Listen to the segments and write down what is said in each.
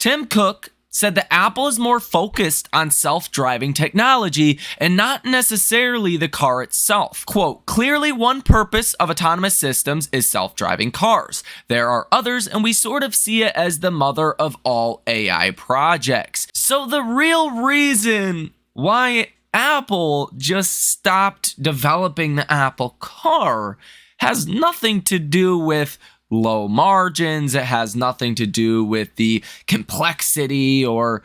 Tim Cook said that Apple is more focused on self-driving technology and not necessarily the car itself. Quote, clearly one purpose of autonomous systems is self-driving cars. There are others, and we sort of see it as the mother of all AI projects. So the real reason why Apple just stopped developing the Apple car has nothing to do with low margins. It has nothing to do with the complexity or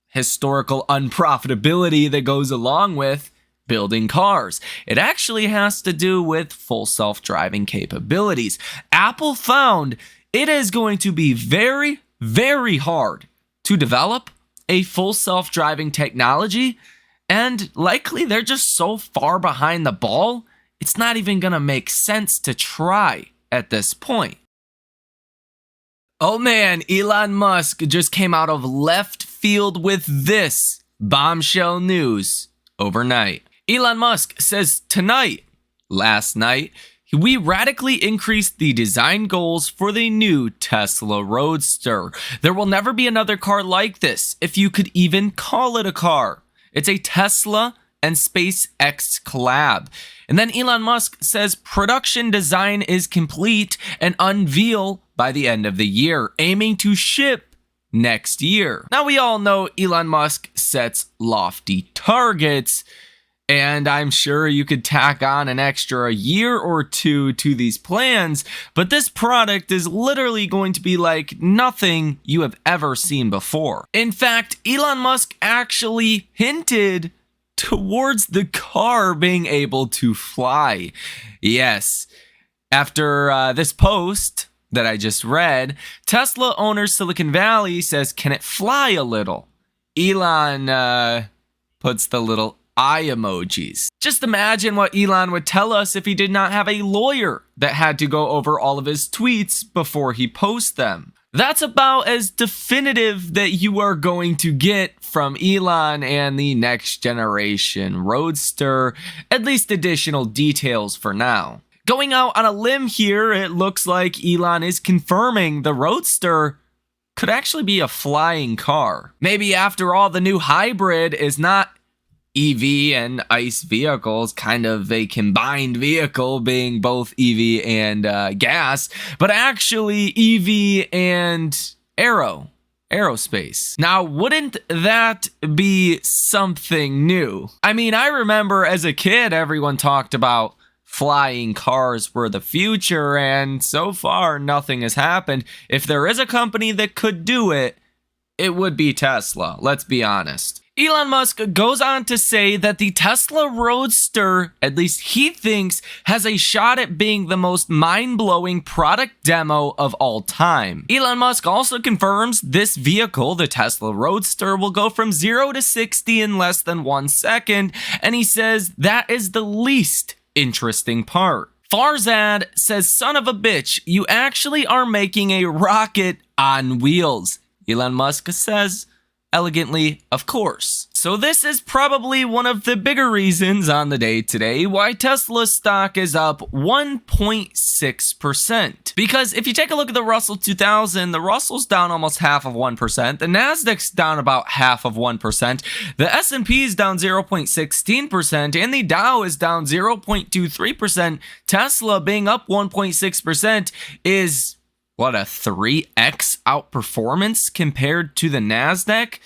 historical unprofitability that goes along with building cars. It actually has to do with full self-driving capabilities. Apple found it is going to be very, very hard to develop a full self-driving technology, and likely they're just so far behind the ball, it's not even going to make sense to try at this point. Oh man, Elon Musk just came out of left field with this bombshell news overnight. Elon Musk says last night, we radically increased the design goals for the new Tesla Roadster. There will never be another car like this, if you could even call it a car. It's a Tesla and SpaceX collab. And then Elon Musk says production design is complete and unveil by the end of the year, aiming to ship next year. Now we all know Elon Musk sets lofty targets, and I'm sure you could tack on an extra year or two to these plans, but this product is literally going to be like nothing you have ever seen before. In fact, Elon Musk actually hinted towards the car being able to fly. Yes, after this post that I just read, Tesla owner Silicon Valley says, can it fly a little? Elon puts the little eye emojis. Just imagine what Elon would tell us if he did not have a lawyer that had to go over all of his tweets before he posts them. That's about as definitive that you are going to get from Elon and the next generation Roadster, at least additional details for now. Going out on a limb here, it looks like Elon is confirming the Roadster could actually be a flying car. Maybe after all, the new hybrid is not EV and ICE vehicles, kind of a combined vehicle being both EV and gas, but actually EV and aerospace. Now, wouldn't that be something new? I mean, I remember as a kid, everyone talked about flying cars were the future, and so far nothing has happened. If there is a company that could do it, it would be Tesla, let's be honest. Elon Musk goes on to say that the Tesla Roadster, at least he thinks, has a shot at being the most mind-blowing product demo of all time. Elon Musk also confirms this vehicle, the Tesla Roadster, will go from 0 to 60 in less than 1 second, and he says that is the least interesting part. Farzad says, son of a bitch, you actually are making a rocket on wheels. Elon Musk says, elegantly, of course. So this is probably one of the bigger reasons on the day today why Tesla stock is up 1.6%. Because if you take a look at the Russell 2000, the Russell's down almost half of 1%, the Nasdaq's down about half of 1%, the S&P is down 0.16%, and the Dow is down 0.23%. Tesla being up 1.6% is what, a 3x outperformance compared to the Nasdaq?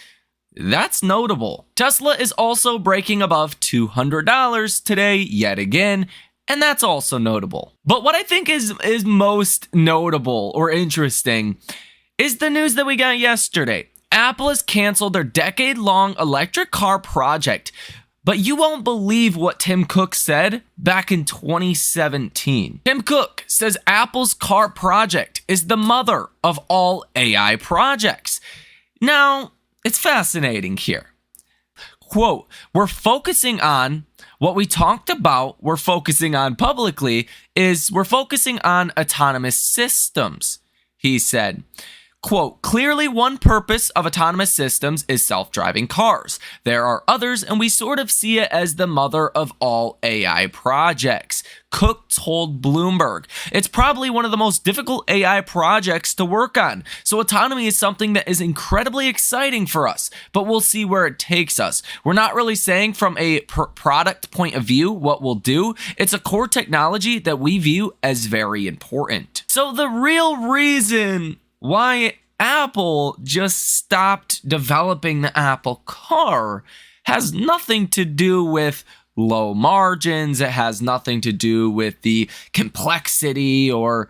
That's notable. Tesla is also breaking above $200 today yet again, and that's also notable. But what I think is most notable or interesting is the news that we got yesterday. Apple has canceled their decade-long electric car project. But you won't believe what Tim Cook said back in 2017. Tim Cook says Apple's car project is the mother of all AI projects. Now, it's fascinating here. Quote, we're focusing on what we talked about, we're focusing on publicly, is we're focusing on autonomous systems, he said. Quote, clearly one purpose of autonomous systems is self-driving cars. There are others, and we sort of see it as the mother of all AI projects. Cook told Bloomberg. It's probably one of the most difficult AI projects to work on, so autonomy is something that is incredibly exciting for us, but we'll see where it takes us. We're not really saying from a product point of view what we'll do. It's a core technology that we view as very important. So the real reason why Apple just stopped developing the Apple car has nothing to do with low margins. It has nothing to do with the complexity or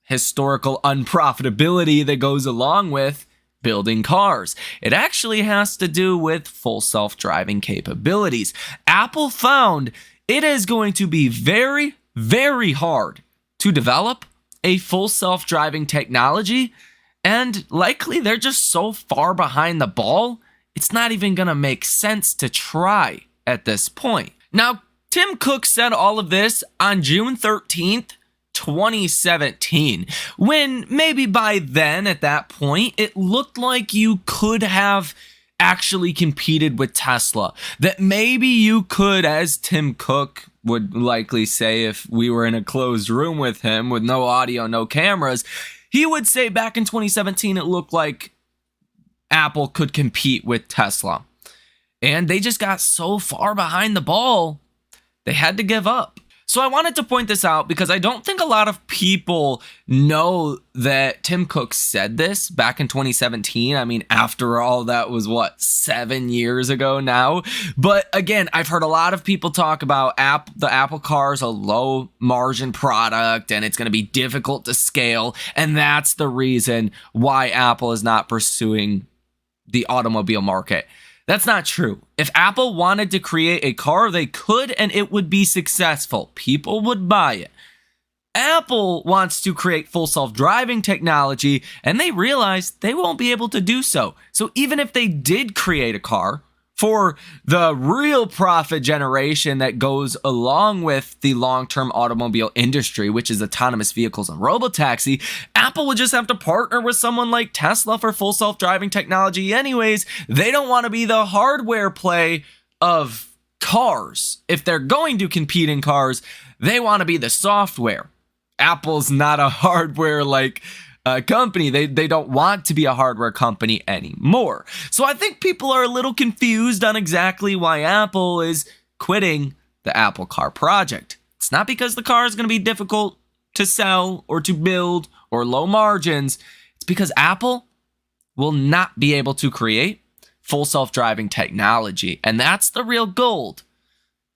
historical unprofitability that goes along with building cars. It actually has to do with full self-driving capabilities. Apple found it is going to be very, very hard to develop a full self-driving technology, and likely they're just so far behind the ball, it's not even gonna make sense to try at this point. Now, Tim Cook said all of this on June 13th, 2017, when maybe by then, at that point, it looked like you could have actually competed with Tesla. That maybe you could, as Tim Cook would likely say if we were in a closed room with him with no audio, no cameras, he would say back in 2017 it looked like Apple could compete with Tesla. And they just got so far behind the ball, they had to give up. So I wanted to point this out because I don't think a lot of people know that Tim Cook said this back in 2017. I mean, after all, that was 7 years ago now. But again, I've heard a lot of people talk about the Apple car is a low margin product and it's going to be difficult to scale. And that's the reason why Apple is not pursuing the automobile market. That's not true. If Apple wanted to create a car, they could, and it would be successful. People would buy it. Apple wants to create full self-driving technology, and they realize they won't be able to do so. So even if they did create a car for the real profit generation that goes along with the long-term automobile industry, which is autonomous vehicles and robotaxi, Apple would just have to partner with someone like Tesla for full self-driving technology anyways. They don't want to be the hardware play of cars. If they're going to compete in cars, they want to be the software. Apple's not a hardware company. They don't want to be a hardware company anymore. So I think people are a little confused on exactly why Apple is quitting the Apple car project. It's not because the car is going to be difficult to sell or to build or low margins. It's because Apple will not be able to create full self-driving technology. And that's the real gold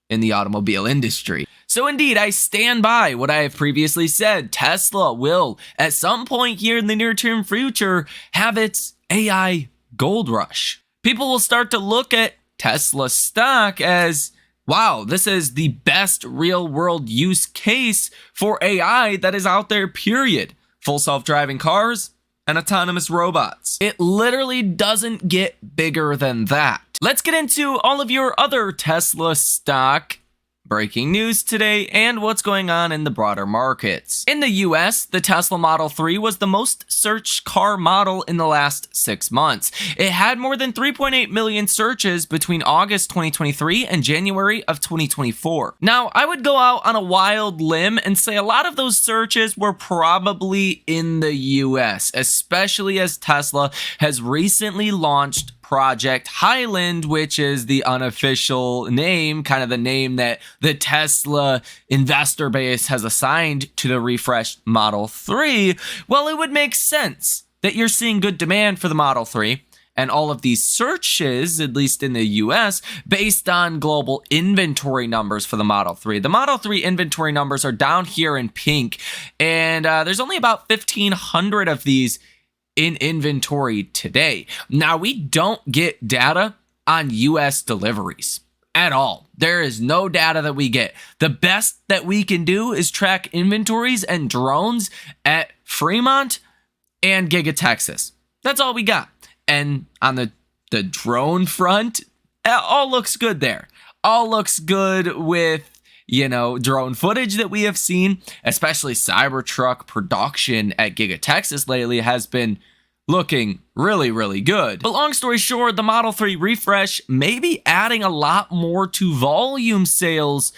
in the automobile industry. So indeed, I stand by what I have previously said. Tesla will, at some point here in the near-term future, have its AI gold rush. People will start to look at Tesla stock as, wow, this is the best real-world use case for AI that is out there, period. Full self-driving cars and autonomous robots. It literally doesn't get bigger than that. Let's get into all of your other Tesla stock breaking news today and what's going on in the broader markets. In the US, the Tesla Model 3 was the most searched car model in the last 6 months. It had more than 3.8 million searches between August 2023 and January of 2024. Now, I would go out on a wild limb and say a lot of those searches were probably in the US, especially as Tesla has recently launched Project Highland, which is the unofficial name, kind of the name that the Tesla investor base has assigned to the refreshed Model 3. Well, it would make sense that you're seeing good demand for the Model 3 and all of these searches, at least in the US, based on global inventory numbers for the Model 3. The Model 3 inventory numbers are down here in pink, and there's only about 1,500 of these in inventory today. Now, we don't get data on US deliveries at all. There is no data that we get. The best that we can do is track inventories and drones at Fremont and Giga Texas. That's all we got. And on the drone front, it all looks good there. All looks good with drone footage that we have seen, especially Cybertruck production at Giga Texas lately has been looking really good. But long story short, the Model 3 refresh may be adding a lot more to volume sales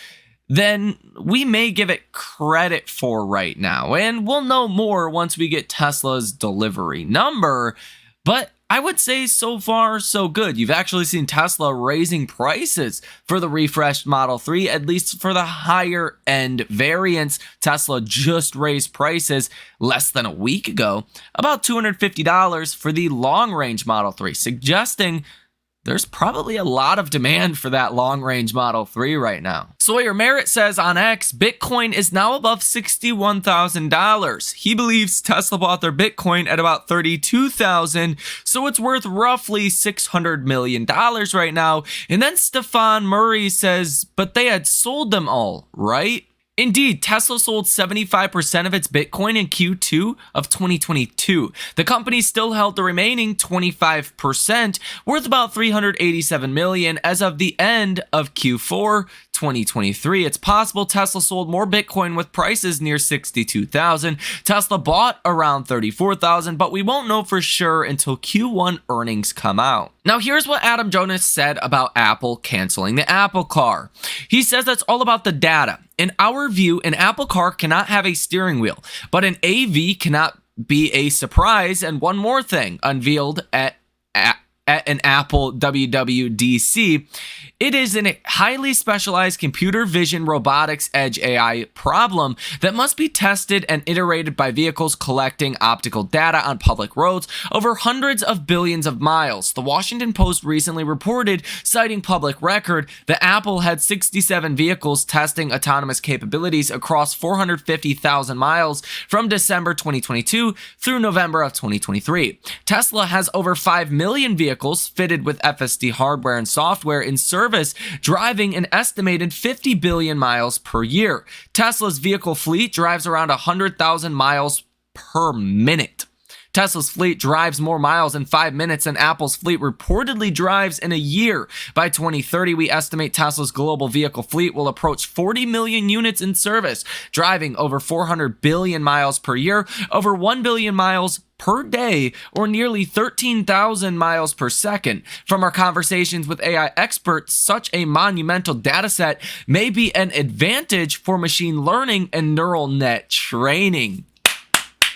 than we may give it credit for right now. And we'll know more once we get Tesla's delivery number. But I would say so far, so good. You've actually seen Tesla raising prices for the refreshed Model 3, at least for the higher end variants. Tesla just raised prices less than a week ago, about $250 for the long range Model 3, suggesting there's probably a lot of demand for that long-range Model 3 right now. Sawyer Merritt says on X, Bitcoin is now above $61,000. He believes Tesla bought their Bitcoin at about $32,000, so it's worth roughly $600 million right now. And then Stefan Murray says, but they had sold them all, right? Indeed, Tesla sold 75% of its Bitcoin in Q2 of 2022. The company still held the remaining 25%, worth about $387 million as of the end of Q4 2023. It's possible Tesla sold more Bitcoin with prices near $62,000. Tesla bought around $34,000, but we won't know for sure until Q1 earnings come out. Now, here's what Adam Jonas said about Apple canceling the Apple Car. He says that's all about the data. In our view, an Apple Car cannot have a steering wheel, but an AV cannot be a surprise. And one more thing unveiled at an Apple WWDC. It is a highly specialized computer vision robotics edge AI problem that must be tested and iterated by vehicles collecting optical data on public roads over hundreds of billions of miles. The Washington Post recently reported, citing public record, that Apple had 67 vehicles testing autonomous capabilities across 450,000 miles from December 2022 through November of 2023. Tesla has over 5 million vehicles fitted with FSD hardware and software in service, driving an estimated 50 billion miles per year. Tesla's vehicle fleet drives around 100,000 miles per minute. Tesla's fleet drives more miles in 5 minutes than Apple's fleet reportedly drives in a year. By 2030, we estimate Tesla's global vehicle fleet will approach 40 million units in service, driving over 400 billion miles per year, over 1 billion miles per day, or nearly 13,000 miles per second. From our conversations with AI experts, such a monumental dataset may be an advantage for machine learning and neural net training.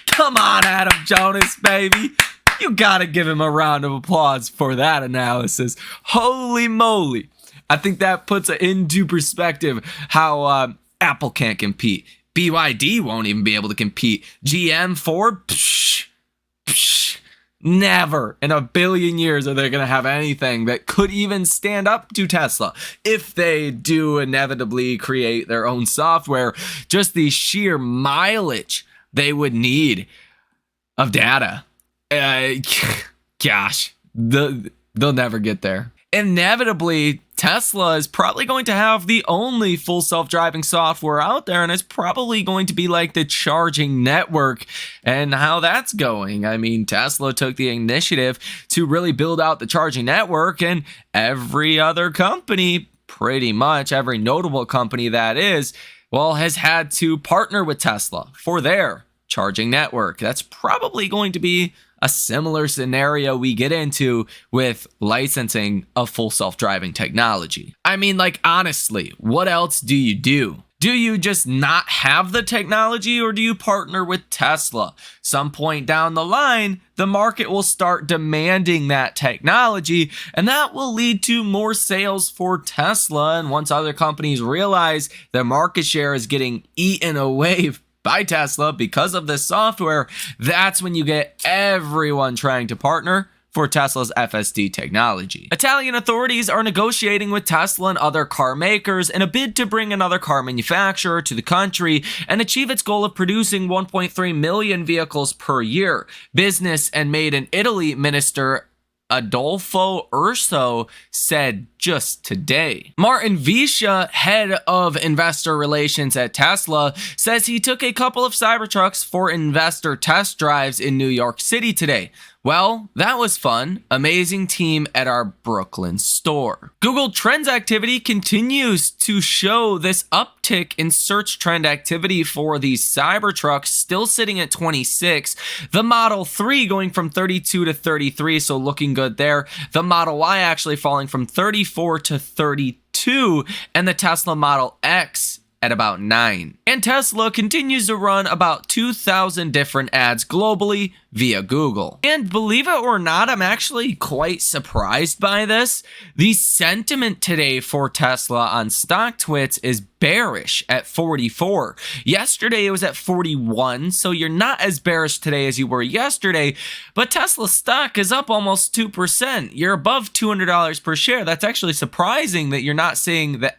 Come on, Adam Jonas, baby. You gotta give him a round of applause for that analysis. Holy moly. I think that puts it into perspective how Apple can't compete. BYD won't even be able to compete. GM, Ford, never in a billion years are they going to have anything that could even stand up to Tesla. If they do inevitably create their own software, just the sheer mileage they would need of data. Gosh, they'll never get there. Inevitably, Tesla is probably going to have the only full self-driving software out there, and it's probably going to be like the charging network and how that's going. I mean, Tesla took the initiative to really build out the charging network, and every other company, pretty much every notable company that is, well, has had to partner with Tesla for their charging network. That's probably going to be a similar scenario we get into with licensing of full self-driving technology. I mean, like, honestly, what else do you do? Do you just not have the technology, or do you partner with Tesla? Some point down the line, the market will start demanding that technology, and that will lead to more sales for Tesla. And once other companies realize their market share is getting eaten away by Tesla because of this software, that's when you get everyone trying to partner for Tesla's FSD technology. Italian authorities are negotiating with Tesla and other car makers in a bid to bring another car manufacturer to the country and achieve its goal of producing 1.3 million vehicles per year. Business and Made in Italy Minister Adolfo Urso said just today. Martin Vischa, head of investor relations at Tesla, says he took a couple of Cybertrucks for investor test drives in New York City today. Well, that was fun. Amazing team at our Brooklyn store. Google Trends activity continues to show this uptick in search trend activity for these Cybertrucks, still sitting at 26. The Model 3 going from 32 to 33, so looking good there. The Model Y actually falling from 34 to 32, and the Tesla Model X at about 9. And Tesla continues to run about 2,000 different ads globally via Google. And believe it or not, I'm actually quite surprised by this. The sentiment today for Tesla on StockTwits is bearish at 44. Yesterday it was at 41, so you're not as bearish today as you were yesterday, but Tesla stock is up almost 2%. You're above $200 per share. That's actually surprising that you're not seeing that,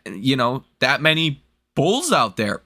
that many bulls out there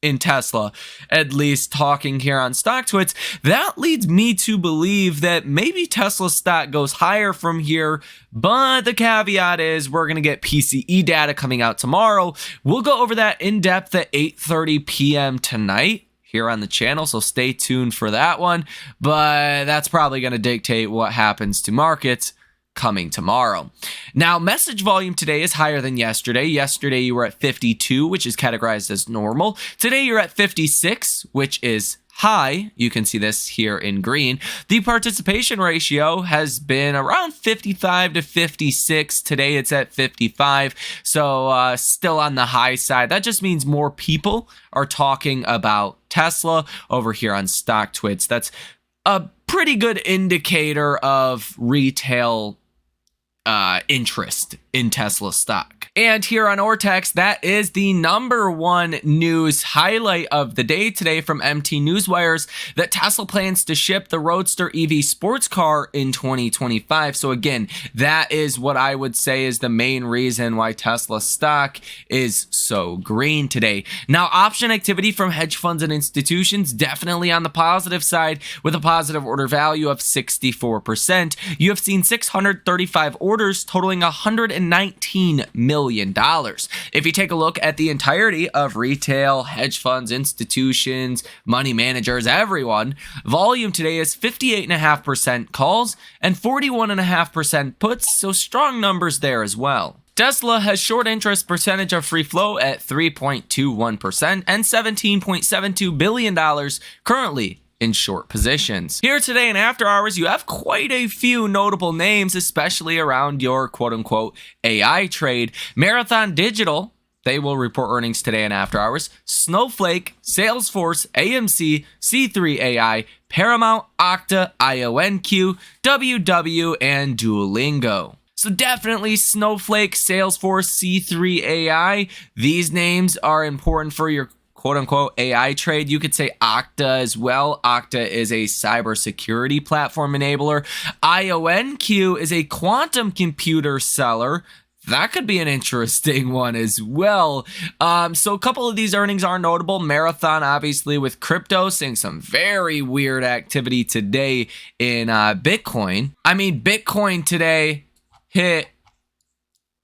in Tesla, at least talking here on StockTwits. That leads me to believe that maybe Tesla stock goes higher from here, but the caveat is we're going to get PCE data coming out tomorrow. We'll go over that in depth at 8:30 p.m. tonight here on the channel, so stay tuned for that one, but that's probably going to dictate what happens to markets coming tomorrow. Now, message volume today is higher than yesterday. Yesterday you were at 52, which is categorized as normal. Today you're at 56, which is high. You can see this here in green. The participation ratio has been around 55 to 56. Today it's at 55, so still on the high side. That just means more people are talking about Tesla over here on StockTwits. That's a pretty good indicator of retail interest in Tesla stock. And here on Ortex, that is the #1 news highlight of the day today from MT Newswires, that Tesla plans to ship the Roadster EV sports car in 2025. So again, that is what I would say is the main reason why Tesla stock is so green today. Now, option activity from hedge funds and institutions definitely on the positive side, with a positive order value of 64%. You have seen 635 orders totaling $119 million. If you take a look at the entirety of retail, hedge funds, institutions, money managers, everyone, volume today is 58.5% calls and 41.5% puts, so strong numbers there as well. Tesla has short interest percentage of free flow at 3.21% and $17.72 billion currently in short positions. Here today in After Hours, you have quite a few notable names, especially around your quote-unquote AI trade. Marathon Digital, they will report earnings today in After Hours. Snowflake, Salesforce, AMC, C3 AI, Paramount, Okta, IONQ, WW, and Duolingo. So definitely Snowflake, Salesforce, C3 AI. These names are important for your quote-unquote AI trade. You could say Okta as well. Okta is a cybersecurity platform enabler. IONQ is a quantum computer seller. That could be an interesting one as well. So a couple of these earnings are notable. Marathon, obviously, with crypto, seeing some very weird activity today in Bitcoin. I mean, Bitcoin today hit,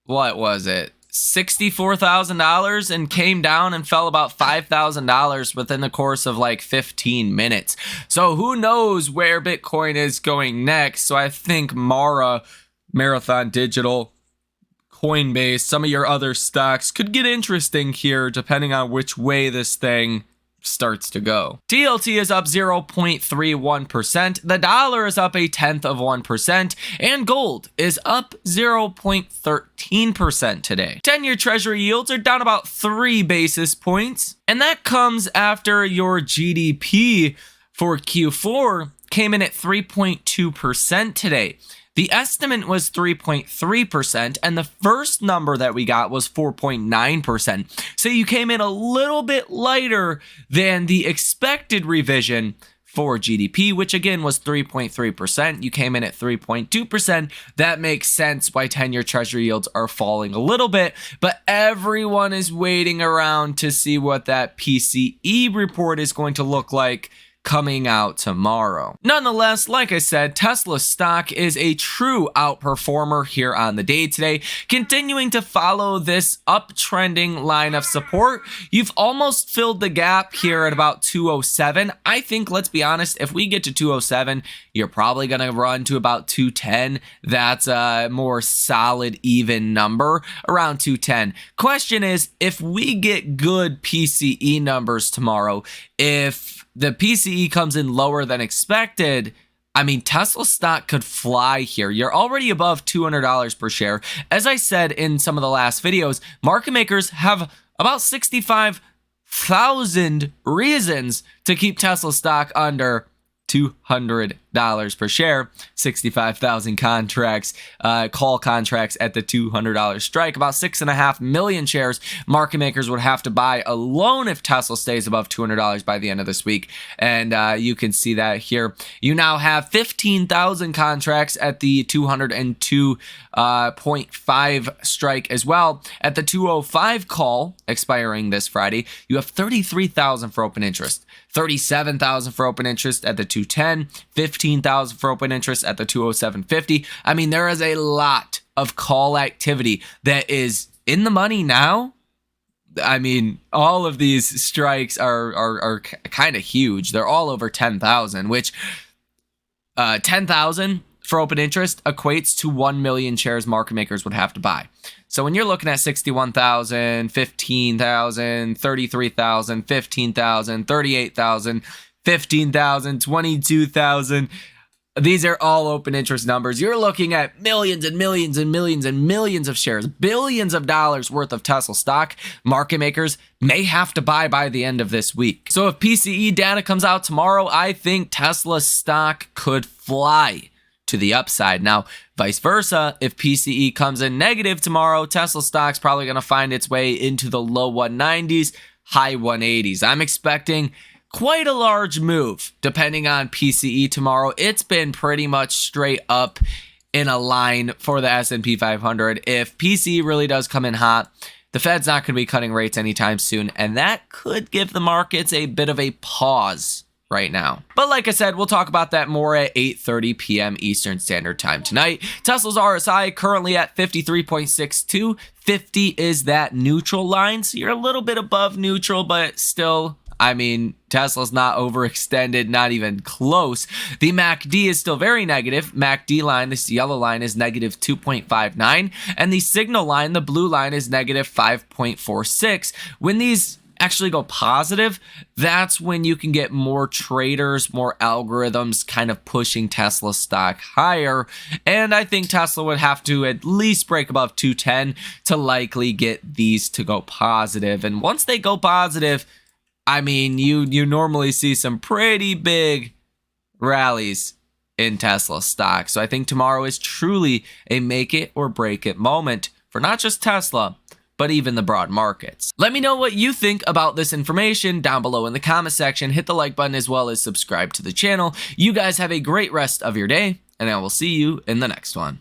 what was it? $64,000 and came down and fell about $5,000 within the course of like 15 minutes. So who knows where Bitcoin is going next? So I think Marathon Digital, Coinbase, some of your other stocks could get interesting here depending on which way this thing starts to go. TLT is up 0.31%, the dollar is up 0.1%, and gold is up 0.13% today. 10-year treasury yields are down about 3 basis points, and that comes after your GDP for Q4 came in at 3.2% today. The estimate was 3.3%, and the first number that we got was 4.9%. So you came in a little bit lighter than the expected revision for GDP, which again was 3.3%. You came in at 3.2%. That makes sense why 10-year treasury yields are falling a little bit, but everyone is waiting around to see what that PCE report is going to look like coming out tomorrow. Nonetheless, like I said, Tesla stock is a true outperformer here on the day today, continuing to follow this uptrending line of support. You've almost filled the gap here at about 207. I think, let's be honest, if we get to 207, you're probably going to run to about 210. That's a more solid, even number, around 210. Question is, if we get good PCE numbers tomorrow, if the PCE comes in lower than expected, I mean, Tesla stock could fly here. You're already above $200 per share. As I said in some of the last videos, market makers have about 65,000 reasons to keep Tesla stock under $200 per share. 65,000 contracts, call contracts at the $200 strike. About 6.5 million shares market makers would have to buy alone if Tesla stays above $200 by the end of this week. And you can see that here. You now have 15,000 contracts at the 202.5 strike as well. At the 205 call expiring this Friday, you have 33,000 for open interest. 37,000 for open interest at the 210, 15,000 for open interest at the 207.50. I mean, there is a lot of call activity that is in the money now. I mean, all of these strikes are kind of huge. They're all over 10,000, which 10,000 for open interest equates to 1 million shares market makers would have to buy. So when you're looking at 61,000, 15,000, 33,000, 15,000, 38,000, 15,000, 22,000, these are all open interest numbers. You're looking at millions and millions and millions and millions of shares, billions of dollars worth of Tesla stock market makers may have to buy by the end of this week. So if PCE data comes out tomorrow, I think Tesla stock could fly to the upside. Now, vice versa, if PCE comes in negative tomorrow, Tesla stock's probably going to find its way into the low 190s, high 180s. I'm expecting quite a large move depending on PCE tomorrow. It's been pretty much straight up in a line for the S&P 500. If PCE really does come in hot, the Fed's not going to be cutting rates anytime soon, and that could give the markets a bit of a pause right now. But like I said, we'll talk about that more at 8:30 p.m. Eastern Standard Time tonight. Tesla's RSI currently at 53.62. 50 is that neutral line, so you're a little bit above neutral, but still, I mean, Tesla's not overextended, not even close. The MACD is still very negative. MACD line, this yellow line, is negative 2.59, and the signal line, the blue line, is negative 5.46. When these actually go positive, that's when you can get more traders, more algorithms kind of pushing Tesla stock higher. And I think Tesla would have to at least break above 210 to likely get these to go positive. And once they go positive, I mean, you normally see some pretty big rallies in Tesla stock. So I think tomorrow is truly a make it or break it moment for not just Tesla, but even the broad markets. Let me know what you think about this information down below in the comment section. Hit the like button as well as subscribe to the channel. You guys have a great rest of your day, and I will see you in the next one.